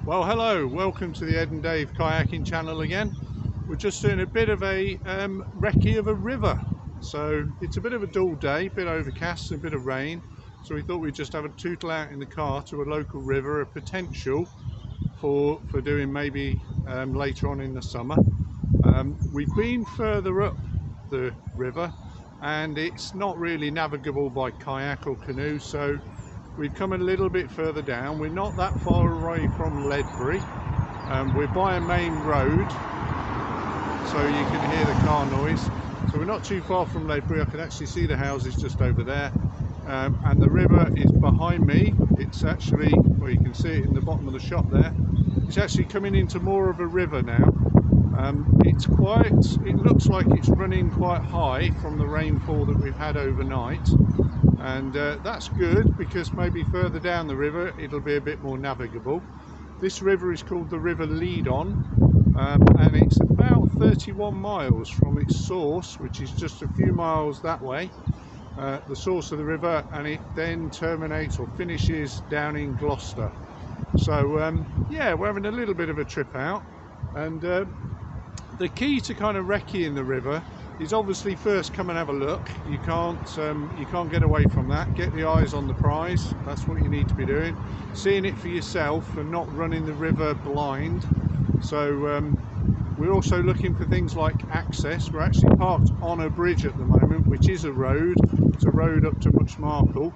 Well, hello, welcome to the Ed and Dave kayaking channel again. We're just doing a bit of a recce of a river. So it's a bit of a dull day, a bit overcast, a bit of rain. So we thought we'd just have a tootle out in the car to a local river, a potential for doing maybe later on in the summer. We've been further up the river and it's not really navigable by kayak or canoe, so we've come a little bit further down. We're not that far away from Ledbury. We're by a main road, so you can hear the car noise. So we're not too far from Ledbury. I can actually see the houses just over there. And the river is behind me. It's actually, well, you can see it in the bottom of the shot there. It's actually coming into more of a river now. It looks like it's running quite high from the rainfall that we've had overnight. And that's good, because maybe further down the river it'll be a bit more navigable. This river is called the River Lead-On, and it's about 31 miles from its source, which is just a few miles that way, the source of the river, and it then terminates or finishes down in Gloucester. So yeah, we're having a little bit of a trip out, and the key to kind of recceing the river is obviously first come and have a look. You can't get away from that. Get the eyes on the prize. That's what you need to be doing. Seeing it for yourself and not running the river blind. So we're also looking for things like access. We're actually parked on a bridge at the moment, which is a road. It's a road up to Muchmarkle.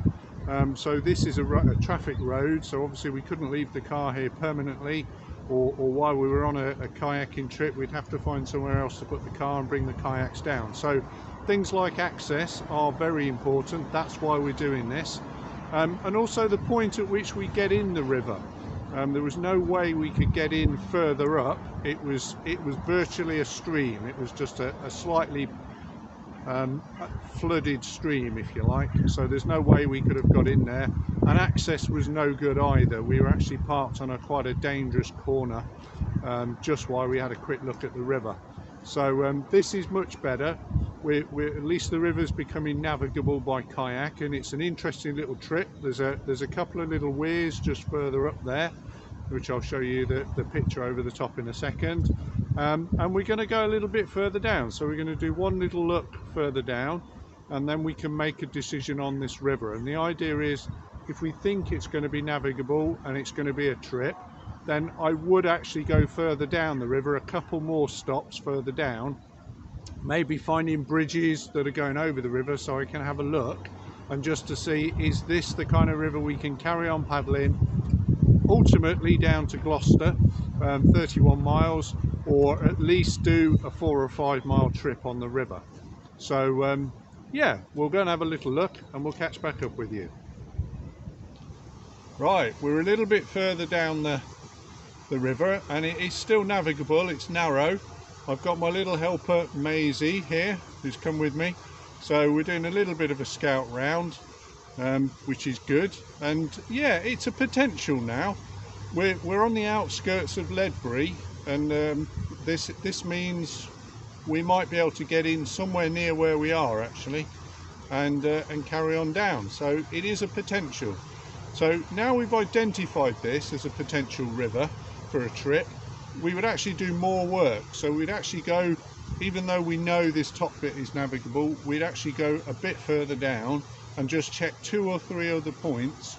So this is a traffic road. So obviously we couldn't leave the car here permanently. Or while we were on a kayaking trip, we'd have to find somewhere else to put the car and bring the kayaks down. So things like access are very important. That's why we're doing this. And also the point at which we get in the river. There was no way we could get in further up. It was virtually a stream. It was just a slightly flooded stream, if you like. So there's no way we could have got in there. And access was no good either. We were actually parked on quite a dangerous corner, just while we had a quick look at the river. So this is much better. We're at least the river's becoming navigable by kayak, and it's an interesting little trip. There's a couple of little weirs just further up there, which I'll show you the picture over the top in a second. And we're going to go a little bit further down. So we're going to do one little look further down, and then we can make a decision on this river. And the idea is, if we think it's going to be navigable and it's going to be a trip, then I would actually go further down the river, a couple more stops further down, maybe finding bridges that are going over the river so I can have a look, and just to see, is this the kind of river we can carry on paddling ultimately down to Gloucester, 31 miles, or at least do a 4 or 5 mile trip on the river. So yeah, we'll go and have a little look and we'll catch back up with you. Right, we're a little bit further down the river, and it is still navigable. It's narrow. I've got my little helper Maisie here, who's come with me. So we're doing a little bit of a scout round, which is good. And yeah, it's a potential now. We're on the outskirts of Ledbury, and this means we might be able to get in somewhere near where we are actually, and carry on down. So it is a potential. So now we've identified this as a potential river for a trip, we would actually do more work. So we'd actually go, even though we know this top bit is navigable, we'd actually go a bit further down and just check 2 or 3 other points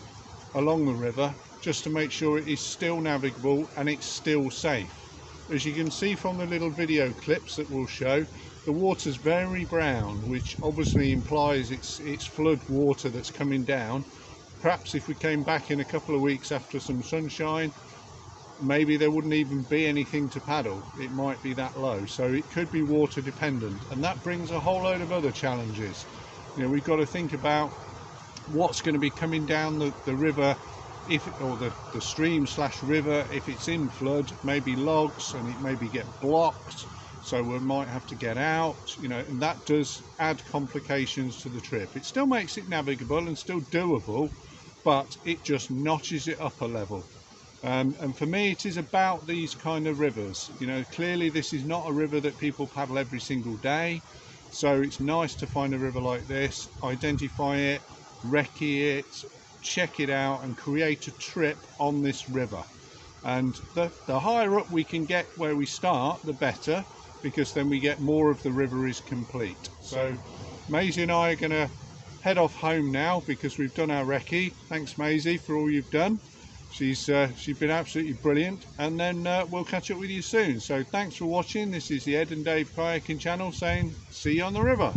along the river, just to make sure it is still navigable and it's still safe. As you can see from the little video clips that we'll show, the water's very brown, which obviously implies it's flood water that's coming down. Perhaps if we came back in a couple of weeks after some sunshine, maybe there wouldn't even be anything to paddle. It might be that low. So it could be water dependent, and that brings a whole load of other challenges. You know, we've got to think about what's going to be coming down the river, or the stream / river, if it's in flood, maybe logs, and it maybe get blocked, so we might have to get out, you know, and that does add complications to the trip. It still makes it navigable and still doable, but it just notches it up a level. And for me, it is about these kind of rivers. You know, clearly this is not a river that people paddle every single day, so it's nice to find a river like this, identify it, recce it, check it out, and create a trip on this river. and the higher up we can get where we start, the better, because then we get more of the river is complete. So Maisie and I are going to head off home now because we've done our recce. Thanks Maisie for all you've done. She's been absolutely brilliant, and then we'll catch up with you soon. So thanks for watching. This is the Ed and Dave Kayaking channel saying see you on the river.